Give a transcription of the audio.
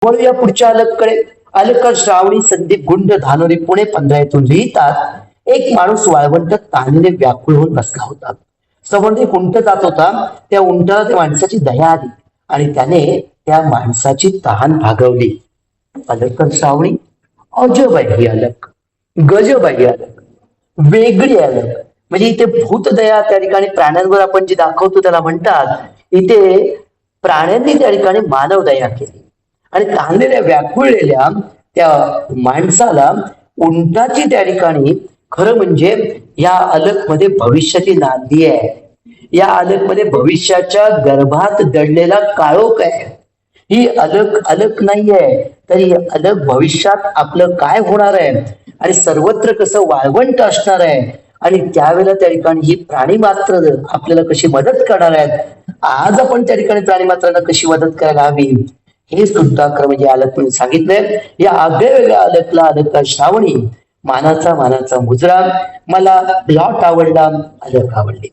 वळूया पुढच्या अलककडे. अलका श्रावणी संदीप गुंड धानोरी पुणे 15 येथून लिहितात, एक माणूस वाळवंटात तहानेने व्याकुळ होऊन बसला होता. समोर एक उंट जात होता. त्या उंटाला त्या माणसाची दया आली आणि त्याने त्या माणसाची तहान भागवली. अलक श्रावणी अजब आहे ही अलक, गजब आहे ही अलक, वेगळी अलक. म्हणजे इथे भूतदया त्या ठिकाणी प्राण्यांवर आपण जी दाखवतो त्याला म्हणतात, इथे प्राण्यांनी त्या ठिकाणी मानव दया केली आणि तहानलेल्या व्याकुळलेल्या त्या माणसाला उंटाची त्या ठिकाणी खरं म्हणजे या अलक मध्ये भविष्याची नांदी आहे. या अलक मध्ये भविष्याच्या गर्भात दडलेला काळोख आहे. ही अलक अलक नाहीये, तर ही अलक भविष्यात आपलं काय होणार आहे आणि सर्वत्र कसं वाळवंट असणार आहे आणि त्यावेळेला त्या ठिकाणी ही प्राणी मात्र आपल्याला कशी मदत करणार आहेत, आज आपण त्या ठिकाणी प्राणी मात्रांना कशी मदत करायला हवी, हे सुद्धा खरं म्हणजे अलक म्हणून सांगितलंय. या आगळ्या वेगळ्या अलकला अलका श्रावणी मानाचा मुजरा. मला प्लॉट आवडला, अलक आवडली.